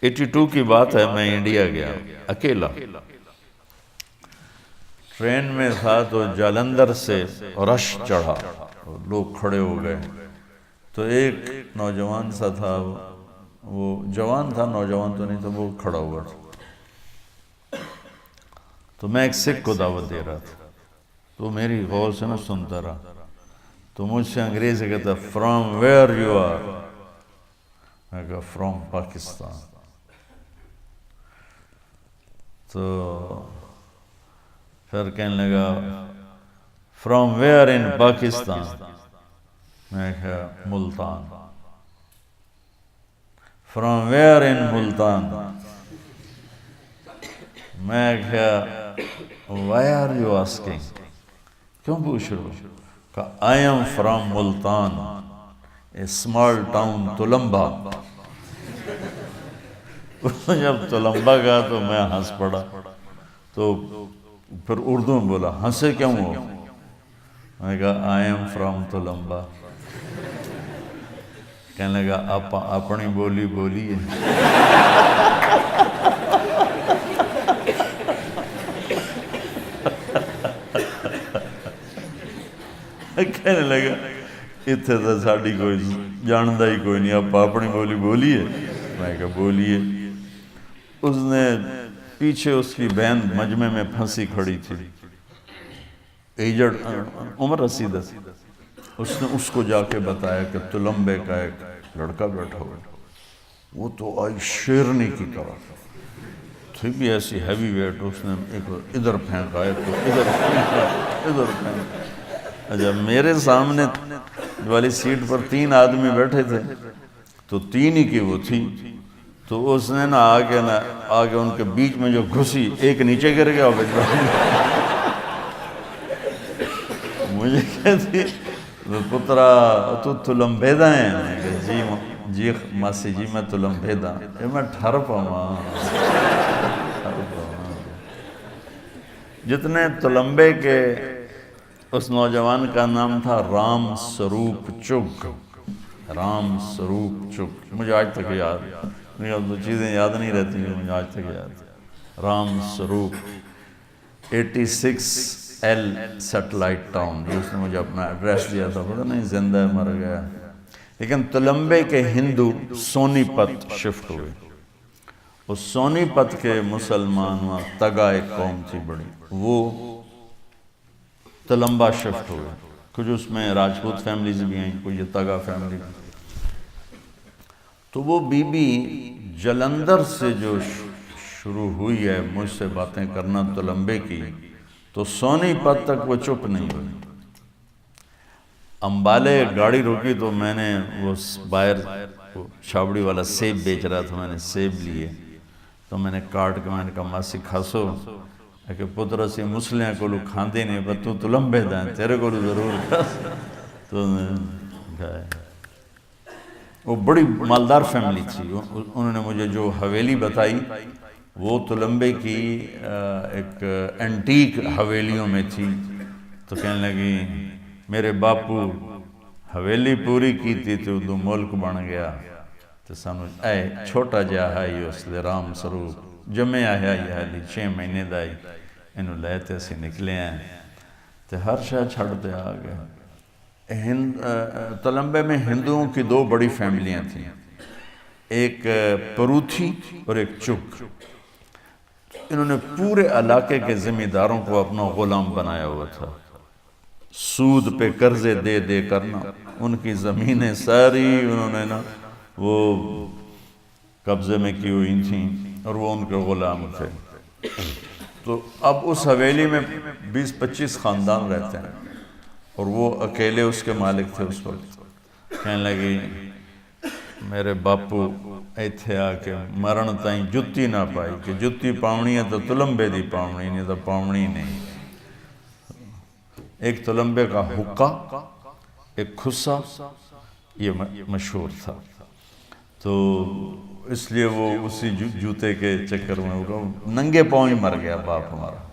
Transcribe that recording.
82 کی بات ہے، میں انڈیا گیا اکیلا، ٹرین میں تھا تو جالندھر سے رش چڑھا، لوگ کھڑے ہو گئے، تو ایک نوجوان سا تھا، وہ جوان تھا، نوجوان تو نہیں تھا، وہ کھڑا ہوا تھا، تو میں ایک سکھ کو دعوت دے رہا تھا، تو میری غور سے نہ سنتا رہا، تو مجھ سے انگریزی کہتا فرام ویئر یو آر، میں کہا فرام پاکستان، تو پھر کہنے لگا فرام ویئر ان پاکستان، میں کہا ملتان، فرام ویئر ان ملتان، میں کہا وائی آر یو آسکنگ، کیوں پوچھ رہے ہو؟ کہا I am from Multan, a small town Tulamba. جب تلمبا کہا تو میں ہنس پڑا، تو پھر اردو میں بولا ہنسے کیوں ہو؟ میں نے کہا آئی ایم فرام تلمبا۔ کہنے لگا آپ اپنی بولی بولیے۔ کہنے لگا اتنے تو ساڑی کوئی جاندہ ہی کوئی نہیں، آپ اپنی بولی بولیے۔ میں کہا بولیے۔ اس نے پیچھے اس کی بہن مجمع میں پھنسی کھڑی تھی، ایجڑ عمر رسیدہ، اس نے اس کو جا کے بتایا کہ تلمبے کا ایک لڑکا بیٹھا ہوا، وہ تو آئی شیرنی کی طرح تھی بھی ایسی ہیوی ویٹ، اس نے ایک ادھر پھینکا، ایک تو ادھر پھینکا، ادھر پھینکا۔ اچھا میرے سامنے والی سیٹ پر 3 آدمی بیٹھے تھے، تو 3 ہی کی وہ تھی، تو اس نے آگے ان کے بیچ میں جو گھسی، ایک نیچے گر گیا، مجھے کہتی پترا تو تلمبیدہ ہیں؟ میں کہا جی ماسی جی میں تلمبیدہ، میں ٹھر پاؤں۔ جتنے تلمبے کے، اس نوجوان کا نام تھا رام سروپ چگ، رام سروپ چگ، مجھے آج تک یاد، مجھے اب تو چیزیں یاد نہیں رہتی، مجھے آج تک یاد، رام سروپ، 86L سیٹلائٹ ٹاؤن، اس نے مجھے اپنا ایڈریس دیا تھا، پتہ نہیں زندہ ہے مر گیا۔ لیکن تلمبے کے ہندو سونی پت شفٹ ہوئے، اس سونی پت کے مسلمان وہاں تگا ایک قوم تھی بڑی، وہ تلمبا شفٹ ہوئے، کچھ اس میں راجپوت فیملیز بھی ہیں، کوئی یہ تگا فیملی بھی۔ تو وہ بی بی جلندر سے جو شروع ہوئی ہے مجھ سے باتیں کرنا تلمبے کی، تو سونی پت تک وہ چپ نہیں ہوئی۔ امبالے گاڑی روکی تو میں نے وہ باہر چھاوڑی والا سیب بیچ رہا تھا، میں نے سیب لیے، تو میں نے کاٹ کے میں نے کہا ماسی کھاسو، کہ پترہ سی مسلیاں کو لوگ کھاندے نہیں، پر تو تلمبے دائیں، تیرے کو ضرور کھاس۔ تو کھائے۔ وہ بڑی مالدار فیملی تھی، انہوں نے مجھے جو حویلی بتائی وہ تلمبے کی ایک اینٹیک حویلیوں میں تھی، تو کہنے لگی میرے باپو حویلی پوری کی تھی تو دو ملک بن گیا، تو سانو اے چھوٹا جا ہے اس لئے رام سروپ جمعے آیا یہ حالی 6 مہینے دائی، انہوں لیتے سے نکلے ہیں، تو ہر شاہ چھڑتے آگئے۔ تلمبے میں ہندوؤں کی 2 بڑی فیملیاں تھیں، ایک پروتھی اور ایک چک۔ انہوں نے پورے علاقے کے ذمہ داروں کو اپنا غلام بنایا ہوا تھا، سود پہ قرضے دے دے کرنا، ان کی زمینیں ساری انہوں نے وہ قبضے میں کی ہوئی تھیں، اور وہ ان کے غلام تھے۔ تو اب اس حویلی میں 20-25 خاندان رہتے ہیں، اور وہ اکیلے اس کے مالک تھے اس وقت۔ کہنے لگی میرے باپو ایتھے آ کے مرن تائیں جتی نہ پائی، کہ جتی پاؤنی ہے تو تلمبے دی پاؤنی نہیں تو پاؤنی نہیں۔ ایک تلمبے کا حقہ، ایک کھسا، یہ مشہور تھا، تو اس لیے وہ اسی جوتے کے چکر میں ننگے پاؤں ہی مر گیا باپ ہمارا۔